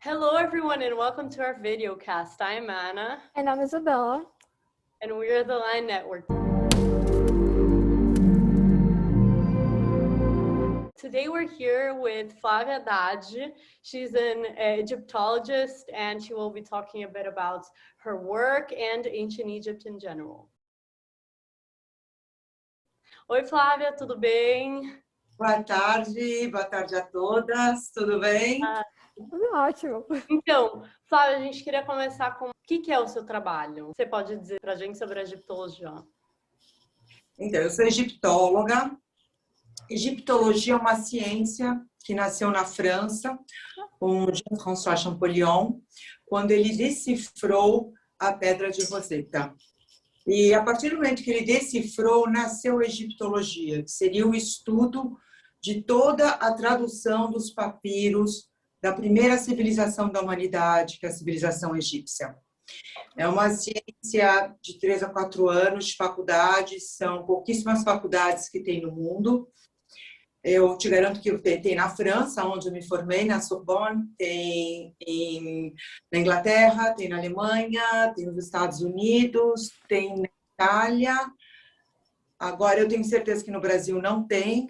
Hello everyone and welcome to our video cast. I'm Anna. And I'm Isabella. And we're the Line Network. Today we're here with Flávia Haddad. She's an Egyptologist and she will be talking a bit about her work and ancient Egypt in general. Oi Flávia, tudo bem? Boa tarde a todas, tudo bem? Tudo ótimo. Então, Flávia, a gente queria começar com o que é o seu trabalho? Você pode dizer pra gente sobre a egiptologia? Então, eu sou egiptóloga. Egiptologia é uma ciência que nasceu na França, com Jean-François Champollion, quando ele decifrou a Pedra de Roseta. E a partir do momento que ele decifrou, nasceu a egiptologia, que seria o estudo de toda a tradução dos papiros da primeira civilização da humanidade, que é a civilização egípcia. É uma ciência de 3 a 4 anos de faculdade, são pouquíssimas faculdades que tem no mundo. Eu te garanto que tem na França, onde eu me formei, na Sorbonne, tem na Inglaterra, tem na Alemanha, tem nos Estados Unidos, tem na Itália. Agora, eu tenho certeza que no Brasil não tem,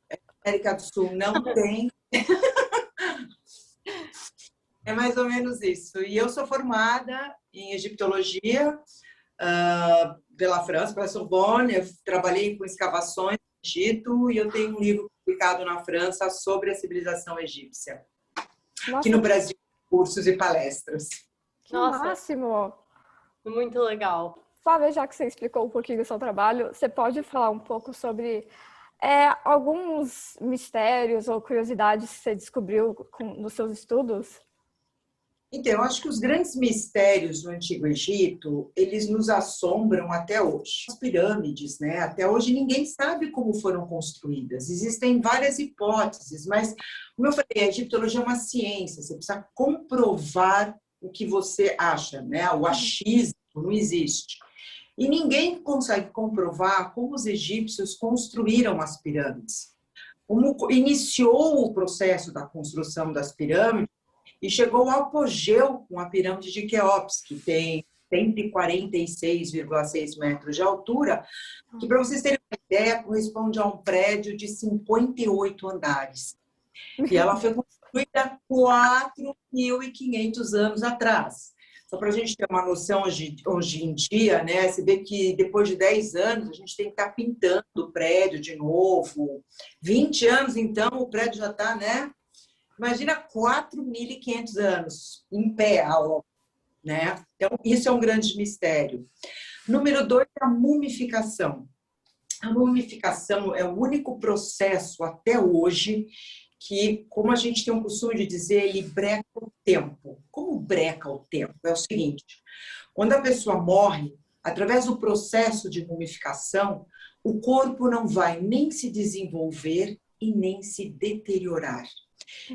na América do Sul não tem. É mais ou menos isso. E eu sou formada em egiptologia pela França, pela Sorbonne. Eu trabalhei com escavações no Egito e eu tenho um livro publicado na França sobre a civilização egípcia. Nossa, aqui no Brasil, cursos e palestras. que máximo! Muito legal. Flávia, já que você explicou um pouquinho do seu trabalho, você pode falar um pouco sobre alguns mistérios ou curiosidades que você descobriu nos seus estudos? Então, eu acho que os grandes mistérios do Antigo Egito, eles nos assombram até hoje. As pirâmides, né? Até hoje ninguém sabe como foram construídas. Existem várias hipóteses, mas, como eu falei, a egiptologia é uma ciência. Você precisa comprovar o que você acha, né? O achismo não existe. E ninguém consegue comprovar como os egípcios construíram as pirâmides. Como iniciou o processo da construção das pirâmides, e chegou ao apogeu com a pirâmide de Quéops, que tem 146,6 metros de altura, que, para vocês terem uma ideia, corresponde a um prédio de 58 andares. E ela foi construída 4.500 anos atrás. Só para a gente ter uma noção hoje em dia, né? Você vê que depois de 10 anos a gente tem que estar pintando o prédio de novo. 20 anos, então, o prédio já está, né? Imagina 4.500 anos em pé a obra, né? Então, isso é um grande mistério. Número 2 é a mumificação. A mumificação é o único processo até hoje que, como a gente tem um costume de dizer, ele breca o tempo. Como breca o tempo? É o seguinte, quando a pessoa morre, através do processo de mumificação, o corpo não vai nem se desenvolver e nem se deteriorar.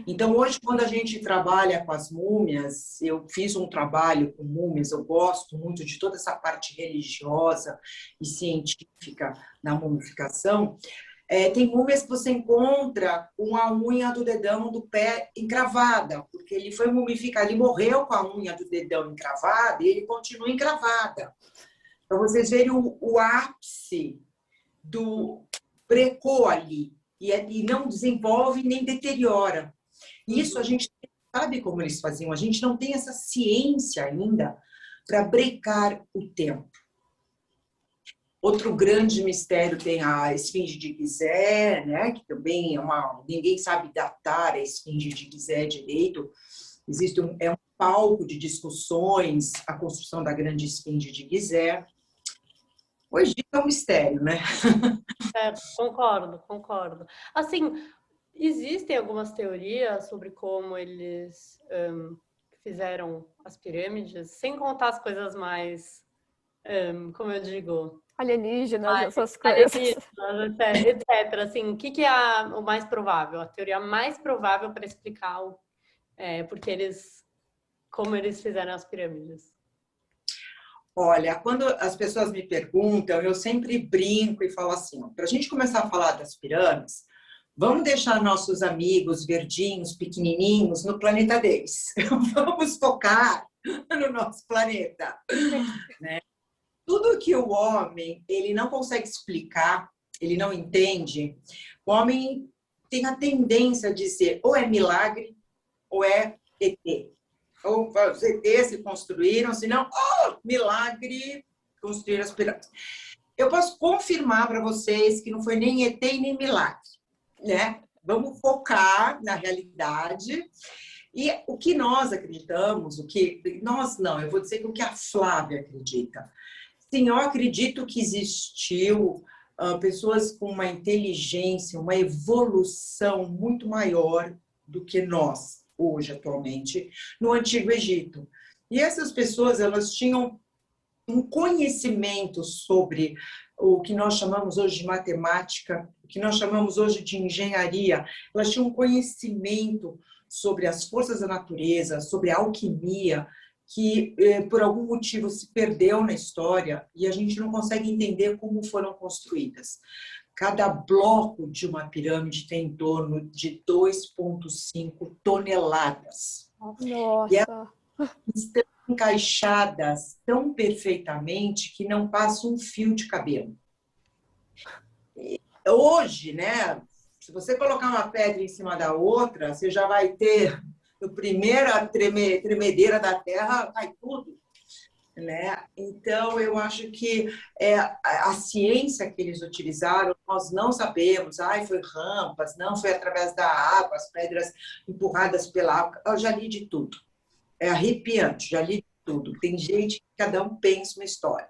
Então, hoje, quando a gente trabalha com as múmias, eu fiz um trabalho com múmias, eu gosto muito de toda essa parte religiosa e científica na mumificação. Tem múmias que você encontra com a unha do dedão do pé encravada, porque ele foi mumificado, ele morreu com a unha do dedão encravada e ele continua encravada. Para vocês verem o ápice do brecou ali. E não desenvolve nem deteriora. Isso a gente sabe como eles faziam, a gente não tem essa ciência ainda para brecar o tempo. Outro grande mistério tem a esfinge de Gizé, né? Que também ninguém sabe datar a esfinge de Gizé direito. Existe um palco de discussões, a construção da grande esfinge de Gizé. Hoje é um mistério, né? Concordo. Assim, existem algumas teorias sobre como eles fizeram as pirâmides, sem contar as coisas mais, como eu digo... Alienígenas, essas coisas. Alienígenas, etc. Assim, o que é o mais provável? A teoria mais provável para explicar como eles fizeram as pirâmides? Olha, quando as pessoas me perguntam, eu sempre brinco e falo assim, para a gente começar a falar das pirâmides, Vamos deixar nossos amigos verdinhos, pequenininhos, no planeta deles. Vamos focar no nosso planeta, né? Tudo que o homem ele não consegue explicar, ele não entende, o homem tem a tendência a dizer ou é milagre ou é ET. Ou os ETs se construíram, senão, milagre, construir as pirâmides. Eu posso confirmar para vocês que não foi nem ET e nem milagre, né? Vamos focar na realidade. E o que nós acreditamos, o que nós não, eu vou dizer que o que a Flávia acredita. Sim, eu acredito que existiu pessoas com uma inteligência, uma evolução muito maior do que nós, hoje, atualmente, no Antigo Egito. E essas pessoas, elas tinham um conhecimento sobre o que nós chamamos hoje de matemática, o que nós chamamos hoje de engenharia. Elas tinham um conhecimento sobre as forças da natureza, sobre a alquimia, que por algum motivo se perdeu na história e a gente não consegue entender como foram construídas. Cada bloco de uma pirâmide tem em torno de 2,5 toneladas. Nossa! E elas estão encaixadas tão perfeitamente que não passa um fio de cabelo. E hoje, né, se você colocar uma pedra em cima da outra, você já vai ter, no primeira tremedeira da terra, cai tudo. Né? Então, eu acho que a ciência que eles utilizaram, nós não sabemos. Foi rampas, não foi através da água, as pedras empurradas pela água. Eu já li de tudo. É arrepiante, já li de tudo. Tem gente que cada um pensa uma história.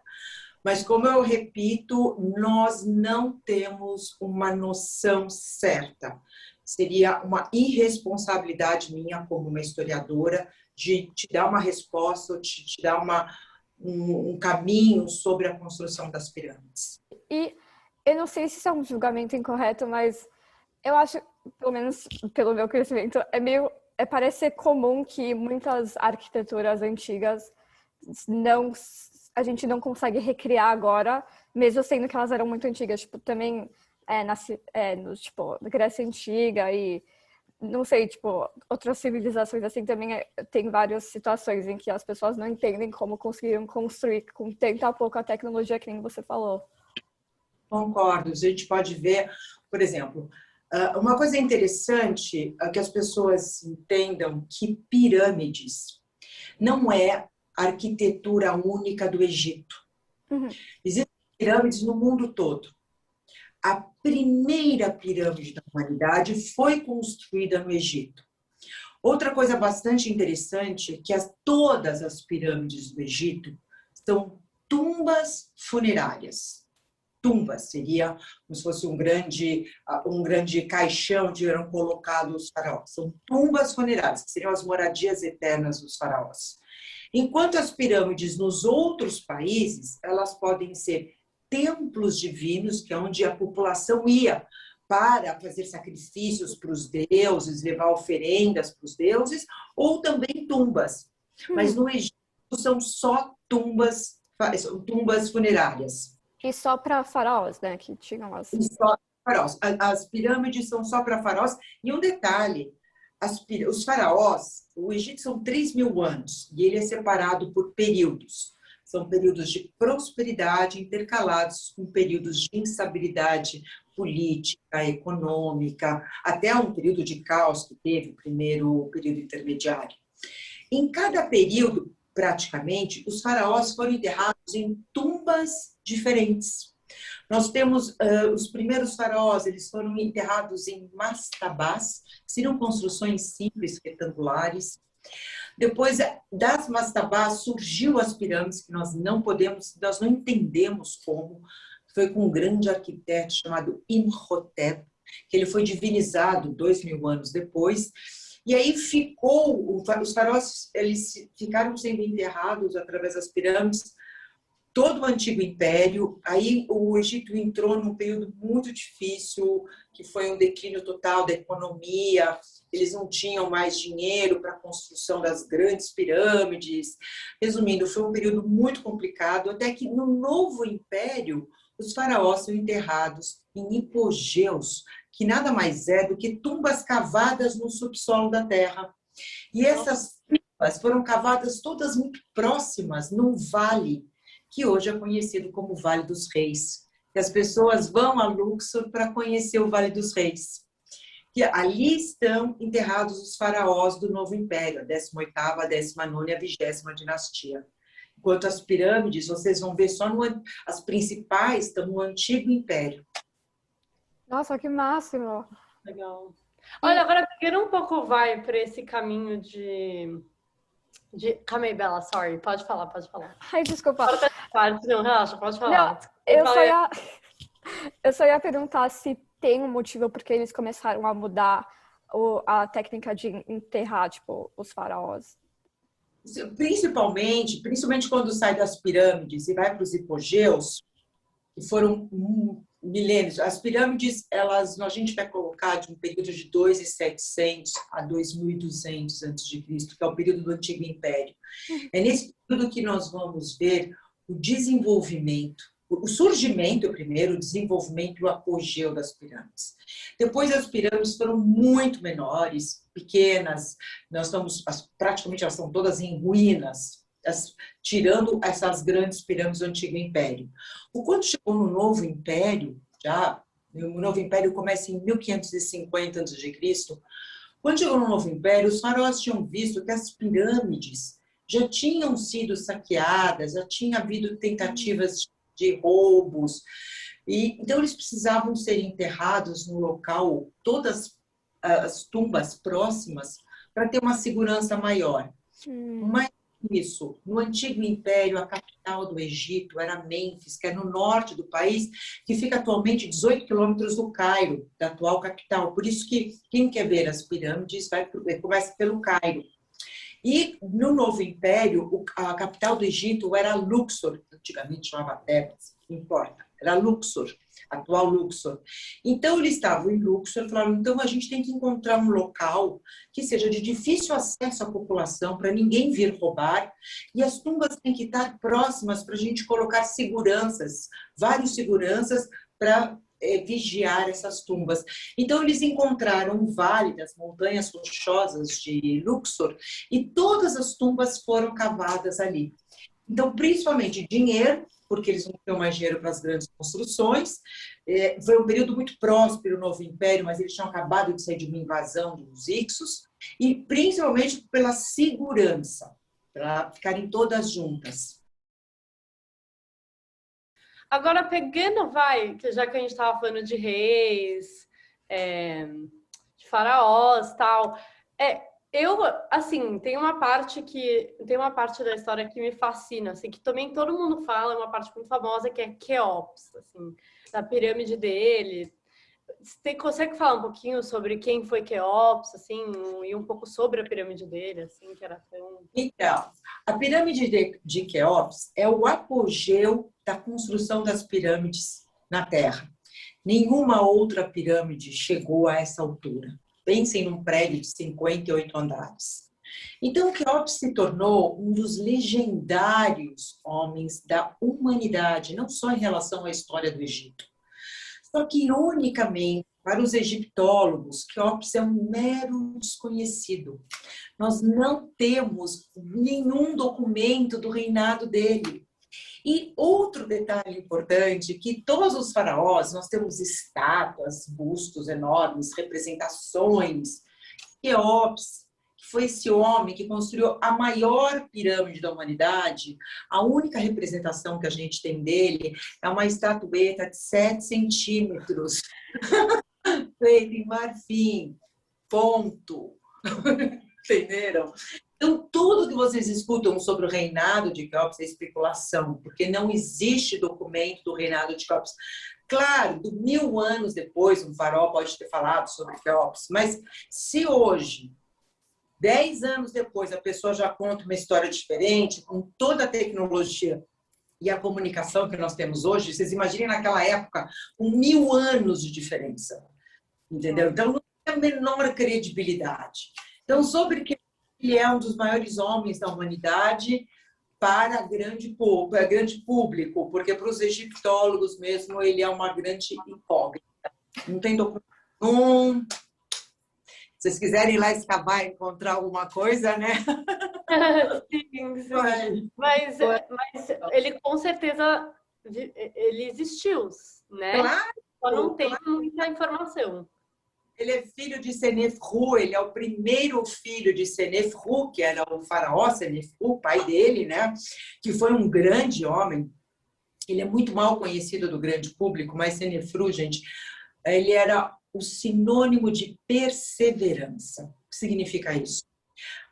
Mas, como eu repito, nós não temos uma noção certa. Seria uma irresponsabilidade minha, como uma historiadora, de te dar uma resposta, ou te dar um caminho sobre a construção das pirâmides. E eu não sei se isso é um julgamento incorreto, mas eu acho, pelo menos pelo meu conhecimento, parece ser comum que muitas arquiteturas antigas a gente não consegue recriar agora, mesmo sendo que elas eram muito antigas. Tipo, também na Grécia Antiga e não sei, tipo, outras civilizações assim também tem várias situações em que as pessoas não entendem como conseguiram construir com tanta pouca tecnologia que nem você falou. Concordo. A gente pode ver, por exemplo, uma coisa interessante é que as pessoas entendam que pirâmides não é a arquitetura única do Egito. Uhum. Existem pirâmides no mundo todo. A primeira pirâmide da humanidade foi construída no Egito. Outra coisa bastante interessante é que todas as pirâmides do Egito são tumbas funerárias. Tumbas seria como se fosse um grande caixão onde eram colocados os faraós. São tumbas funerárias, que seriam as moradias eternas dos faraós. Enquanto as pirâmides nos outros países, elas podem ser templos divinos, que é onde a população ia para fazer sacrifícios para os deuses, levar oferendas para os deuses, ou também tumbas. Mas no Egito são só tumbas funerárias. E só para faraós, né? Que tinham as... E só faraós. As pirâmides são só para faraós. E um detalhe, os faraós, o Egito são 3.000 anos, e ele é separado por períodos. São períodos de prosperidade intercalados com períodos de instabilidade política, econômica, até um período de caos que teve, o primeiro período intermediário. Em cada período, praticamente, os faraós foram enterrados em tumbas diferentes. Nós temos os primeiros faraós, eles foram enterrados em mastabás, que seriam construções simples, retangulares. Depois das mastabás surgiu as pirâmides, que nós não entendemos como. Foi com um grande arquiteto chamado Imhotep, que ele foi divinizado 2.000 anos depois. E aí os faraós, eles ficaram sendo enterrados através das pirâmides, todo o Antigo Império. Aí o Egito entrou num período muito difícil, que foi um declínio total da economia. Eles não tinham mais dinheiro para a construção das grandes pirâmides. Resumindo, foi um período muito complicado, até que no novo império, os faraós são enterrados em hipogeus, que nada mais é do que tumbas cavadas no subsolo da Terra. E essas tumbas foram cavadas todas muito próximas num vale, que hoje é conhecido como Vale dos Reis. E as pessoas vão a Luxor para conhecer o Vale dos Reis. Que ali estão enterrados os faraós do Novo Império, a 18ª, a 19ª e a 20ª dinastia. Enquanto as pirâmides, vocês vão ver só as principais estão no Antigo Império. Nossa, que máximo! Legal. Olha, agora pegando um pouco vai para esse caminho de... Calma aí, Bela, sorry. Pode falar, pode falar. Ai, desculpa. Não, relaxa, pode falar. Não, eu só ia perguntar se tem um motivo porque eles começaram a mudar a técnica de enterrar, tipo, os faraós. Principalmente quando sai das pirâmides e vai para os hipogeus, que foram milênios. As pirâmides, a gente vai colocar de um período de 2.700 a 2.200 a.C., que é o período do Antigo Império. É nesse período que nós vamos ver o desenvolvimento, o surgimento primeiro, o desenvolvimento e o apogeu das pirâmides. Depois as pirâmides foram muito menores, pequenas, praticamente elas estão todas em ruínas, tirando essas grandes pirâmides do Antigo Império. Quando chegou no Novo Império, o Novo Império começa em 1550 a.C., quando chegou no Novo Império, os faraós tinham visto que as pirâmides já tinham sido saqueadas, já tinha havido tentativas de roubos, e então eles precisavam ser enterrados no local, todas as tumbas próximas, para ter uma segurança maior. Mas isso, no Antigo Império, a capital do Egito era Mênfis, que é no norte do país, que fica atualmente 18 quilômetros do Cairo, da atual capital. Por isso que quem quer ver as pirâmides começa pelo Cairo. E no Novo Império, a capital do Egito era Luxor, antigamente chamava Tebas, não importa, era Luxor, atual Luxor. Então eles estavam em Luxor e falaram, então a gente tem que encontrar um local que seja de difícil acesso à população, para ninguém vir roubar, e as tumbas têm que estar próximas para a gente colocar seguranças, vários seguranças para vigiar essas tumbas. Então, eles encontraram um vale das montanhas rochosas de Luxor e todas as tumbas foram cavadas ali. Então, principalmente dinheiro, porque eles não tinham mais dinheiro para as grandes construções. Foi um período muito próspero no Novo Império, mas eles tinham acabado de sair de uma invasão dos Hicsos, e principalmente pela segurança, para ficarem todas juntas. Agora, pegando, já que a gente estava falando de reis, de faraós, tal, assim, tem uma parte da história que me fascina, assim, que também todo mundo fala, é uma parte muito famosa, que é Quéops, assim, da pirâmide dele. Você consegue falar um pouquinho sobre quem foi Quéops, assim, e um pouco sobre a pirâmide dele, assim, que era tão... Então, a pirâmide de Quéops é o apogeu da construção das pirâmides na Terra. Nenhuma outra pirâmide chegou a essa altura. Pensem num prédio de 58 andares. Então, Quéops se tornou um dos legendários homens da humanidade, não só em relação à história do Egito. Só que, ironicamente, para os egiptólogos, Quéops é um mero desconhecido. Nós não temos nenhum documento do reinado dele. E outro detalhe importante, que todos os faraós, nós temos estátuas, bustos enormes, representações. Quéops, que foi esse homem que construiu a maior pirâmide da humanidade, a única representação que a gente tem dele é uma estatueta de 7 centímetros, feita em marfim, ponto. Entenderam? Então, tudo que vocês escutam sobre o reinado de Quéops é especulação, porque não existe documento do reinado de Quéops. Claro, 1000 anos depois, um faraó pode ter falado sobre Quéops, mas se hoje, 10 anos depois, a pessoa já conta uma história diferente, com toda a tecnologia e a comunicação que nós temos hoje, vocês imaginem naquela época, com 1000 anos de diferença. Entendeu? Então, não tem a menor credibilidade. Então, sobre que ele é um dos maiores homens da humanidade para grande público, porque para os egiptólogos mesmo ele é uma grande incógnita. Não tem documento Se vocês quiserem ir lá escavar e encontrar alguma coisa, né? Sim, sim. Mas ele com certeza ele existiu, né? Claro, Só não tem muita informação. ele é filho de Senefru, ele é o primeiro filho de Senefru, que era o faraó Senefru, pai dele, né? Que foi um grande homem. Ele é muito mal conhecido do grande público, mas Senefru, gente, ele era o sinônimo de perseverança. O que significa isso?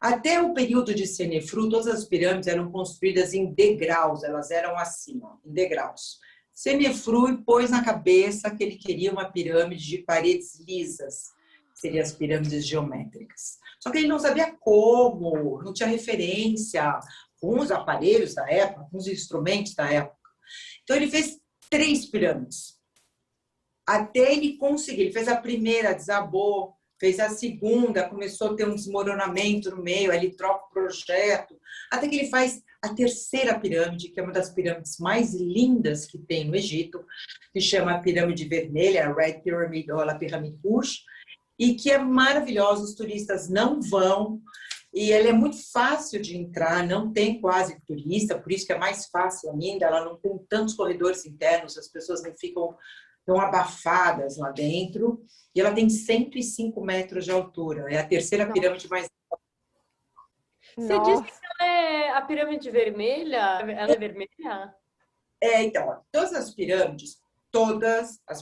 Até o período de Senefru, todas as pirâmides eram construídas em degraus, elas eram assim, ó, em degraus. Senefru pôs na cabeça que ele queria uma pirâmide de paredes lisas, que seriam as pirâmides geométricas. Só que ele não sabia como, não tinha referência com os aparelhos da época, com os instrumentos da época. Então ele fez 3 pirâmides. Até ele conseguir, ele fez a primeira, desabou, fez a segunda, começou a ter um desmoronamento no meio, aí ele troca o projeto, até que ele faz a terceira pirâmide, que é uma das pirâmides mais lindas que tem no Egito, que chama a Pirâmide Vermelha, a Red Pyramid ou a Pirâmide Rouge, e que é maravilhosa, os turistas não vão, e ela é muito fácil de entrar, não tem quase turista, por isso que é mais fácil ainda, ela não tem tantos corredores internos, as pessoas não ficam tão abafadas lá dentro, e ela tem 105 metros de altura, é a terceira pirâmide mais... Você disse que ela é a pirâmide vermelha? Ela é vermelha? Então, todas as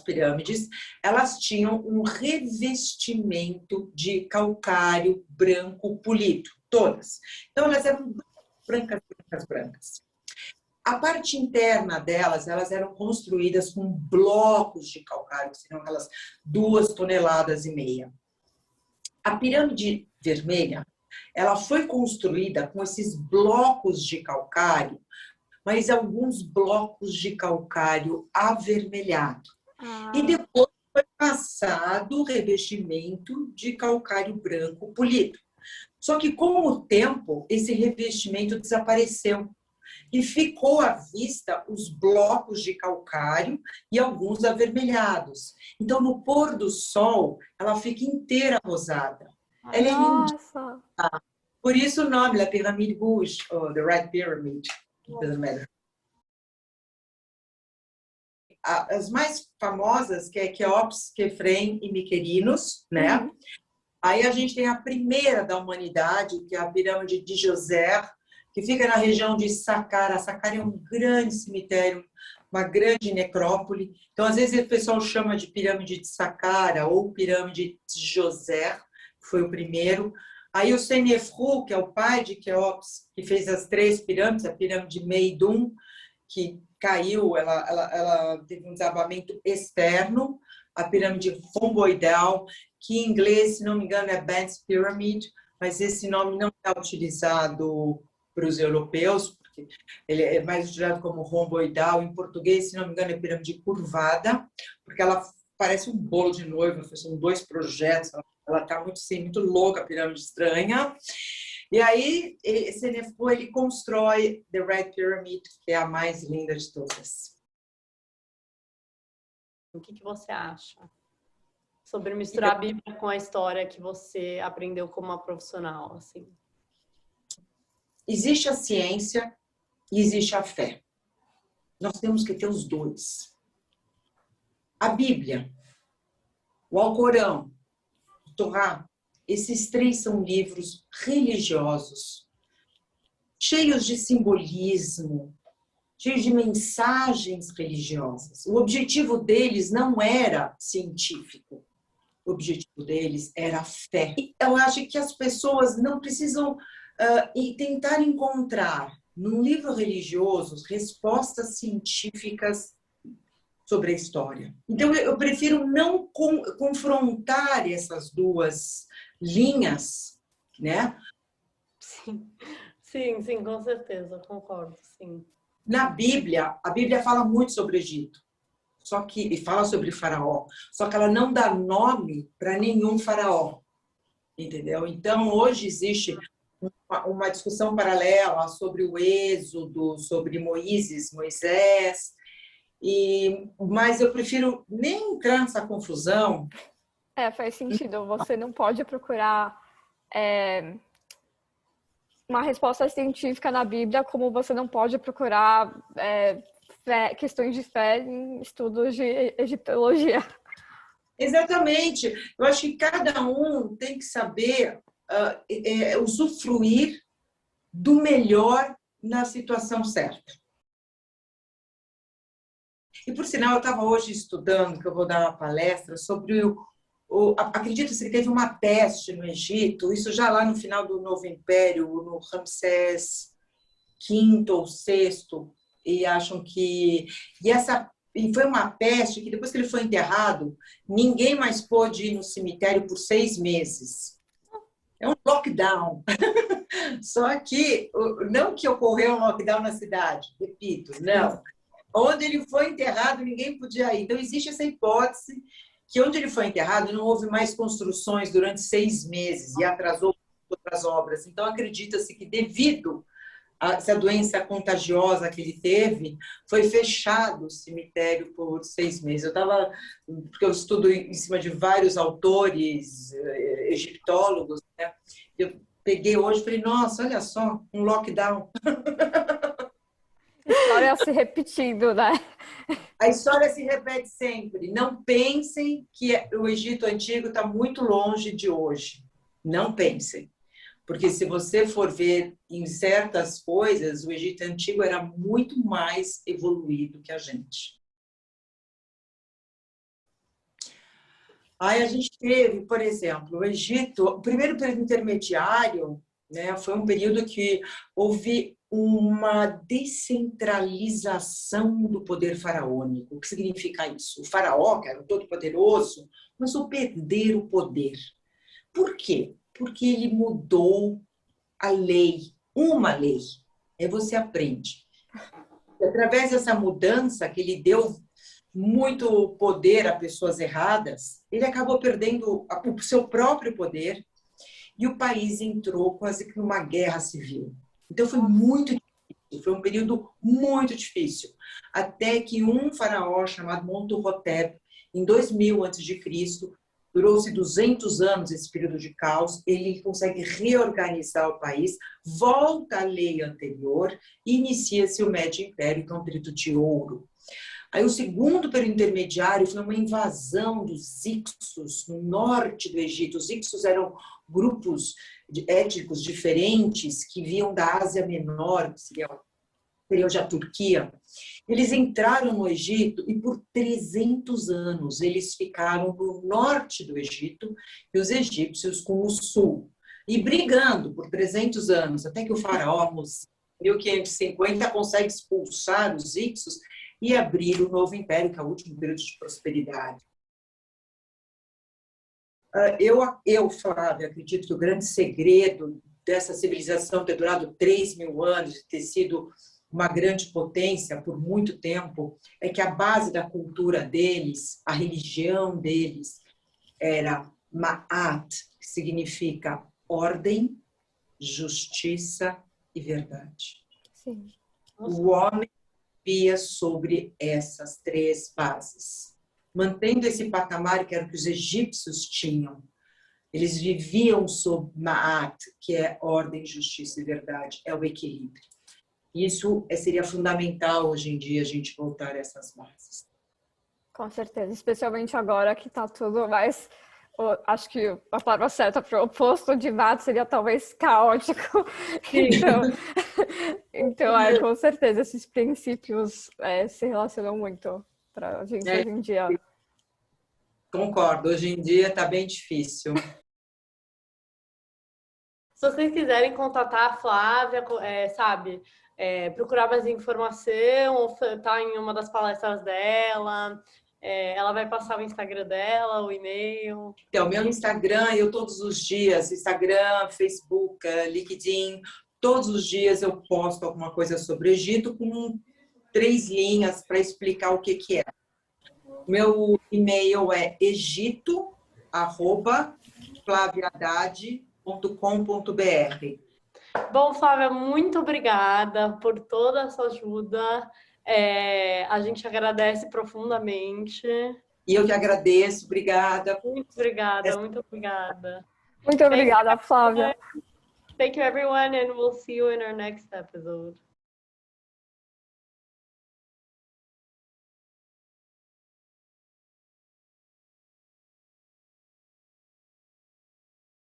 pirâmides, elas tinham um revestimento de calcário branco polido, todas. Então, elas eram brancas, brancas, brancas. A parte interna delas, elas eram construídas com blocos de calcário, que seriam aquelas 2,5 toneladas. A pirâmide vermelha, ela foi construída com esses blocos de calcário, mas alguns blocos de calcário avermelhado. E depois foi passado o revestimento de calcário branco polido. Só que, com o tempo, esse revestimento desapareceu. E ficou à vista os blocos de calcário e alguns avermelhados. Então, no pôr do sol, ela fica inteira rosada. Ela é linda. Por isso o nome, La Pyramide Rouge, ou The Red Pyramid. Doesn't matter. As mais famosas, que é Quéops, Quefrem e Miquerinos, né? Aí a gente tem a primeira da humanidade, que é a pirâmide de Djoser, que fica na região de Saqqara. Saqqara é um grande cemitério, uma grande necrópole. Então, às vezes, o pessoal chama de pirâmide de Saqqara ou pirâmide de Djoser, que foi o primeiro. Aí o Senefru, que é o pai de Quéops, que fez as 3 pirâmides, a pirâmide Meidum, que caiu, ela teve um desabamento externo, a pirâmide romboidal, que em inglês, se não me engano, é Bent's Pyramid, mas esse nome não é utilizado para os europeus, porque ele é mais utilizado como romboidal. Em português, se não me engano, é pirâmide curvada, porque ela parece um bolo de noiva, são 2 projetos, ela está muito, assim, muito louca, a pirâmide estranha. E aí, Senefru, ele constrói The Red Pyramid, que é a mais linda de todas. O que você acha sobre misturar a Bíblia com a história que você aprendeu como uma profissional, assim? Existe a ciência e existe a fé. Nós temos que ter os 2. A Bíblia, o Alcorão, o Torá, esses 3 são livros religiosos, cheios de simbolismo, cheios de mensagens religiosas. O objetivo deles não era científico. O objetivo deles era a fé. Eu acho que as pessoas não precisam tentar encontrar num livro religioso respostas científicas sobre a história. Então, eu prefiro não confrontar essas 2 linhas, né? Sim, com certeza, concordo, sim. Na Bíblia, a Bíblia fala muito sobre o Egito, e fala sobre Faraó, só que ela não dá nome para nenhum faraó, entendeu? Então, hoje existe uma discussão paralela sobre o Êxodo, sobre Moisés, mas eu prefiro nem entrar nessa confusão, Faz sentido. Você não pode procurar uma resposta científica na Bíblia, como você não pode procurar questões de fé em estudos de egiptologia. Exatamente. Eu acho que cada um tem que saber usufruir do melhor na situação certa. E, por sinal, eu estava hoje estudando, que eu vou dar uma palestra sobre acredito-se que teve uma peste no Egito, isso já lá no final do Novo Império, no Ramsés V ou VI, e acham que... E foi uma peste que, depois que ele foi enterrado, ninguém mais pôde ir no cemitério por 6 meses. É um lockdown. Só que, não que ocorreu um lockdown na cidade, repito, não. Onde ele foi enterrado, ninguém podia ir. Então, existe essa hipótese que onde ele foi enterrado não houve mais construções durante 6 meses e atrasou outras obras. Então, acredita-se que, devido a essa doença contagiosa que ele teve, foi fechado o cemitério por 6 meses. Porque eu estudo em cima de vários autores egiptólogos, né? Eu peguei hoje e falei, nossa, olha só, um lockdown. História se repetindo, né? A história se repete sempre. Não pensem que o Egito Antigo está muito longe de hoje. Não pensem. Porque se você for ver em certas coisas, o Egito Antigo era muito mais evoluído que a gente. Aí a gente teve, por exemplo, o Egito, o primeiro período intermediário, né, foi um período que houve uma descentralização do poder faraônico. O que significa isso? O faraó, que era o todo-poderoso, começou a perder o poder. Por quê? Porque ele mudou a lei, uma lei. Aí você aprende. E através dessa mudança que ele deu muito poder a pessoas erradas, ele acabou perdendo o seu próprio poder e o país entrou quase que numa guerra civil. Então foi muito difícil, foi um período muito difícil, até que um faraó chamado Montuhotep, em 2000 a.C., durou-se 200 anos esse período de caos, ele consegue reorganizar o país, volta à lei anterior e inicia-se o Médio Império, que é um período de ouro. Aí o segundo período intermediário foi uma invasão dos Hicsos no norte do Egito. Os Hicsos eram grupos étnicos diferentes que vinham da Ásia Menor, que seria hoje a Turquia. Eles entraram no Egito e por 300 anos eles ficaram no norte do Egito e os egípcios com o sul. E brigando por 300 anos, até que o faraó, em 1550, consegue expulsar os Hicsos e abrir o novo império, que é o último período de prosperidade. Eu, Flávia, acredito que o grande segredo dessa civilização ter durado 3.000 anos e ter sido uma grande potência por muito tempo é que a base da cultura deles, a religião deles, era Ma'at, que significa ordem, justiça e verdade. Sim. O homem vivia sobre essas 3 bases, mantendo esse patamar que era o que os egípcios tinham. Eles viviam sob Ma'at, que é ordem, justiça e verdade, é o equilíbrio. Isso seria fundamental hoje em dia a gente voltar a essas bases. Com certeza, especialmente agora que está tudo mais... Acho que a palavra certa para o oposto de mato seria talvez caótico. Então com certeza, esses princípios se relacionam muito para a gente hoje em dia. Concordo, hoje em dia está bem difícil. Se vocês quiserem contatar a Flávia, procurar mais informação, tá em uma das palestras dela, ela vai passar o Instagram dela, o e-mail. Então, meu Instagram, eu todos os dias, Instagram, Facebook, LinkedIn, todos os dias eu posto alguma coisa sobre o Egito com 3 linhas para explicar o que é. Meu e-mail é egito@flaviadade.com.br. Bom, Flávia, muito obrigada por toda a sua ajuda. A gente agradece profundamente. E eu que agradeço, obrigada. Muito obrigada, muito obrigada. Muito obrigada, Flávia. Thank you, everyone, and we'll see you in our next episode.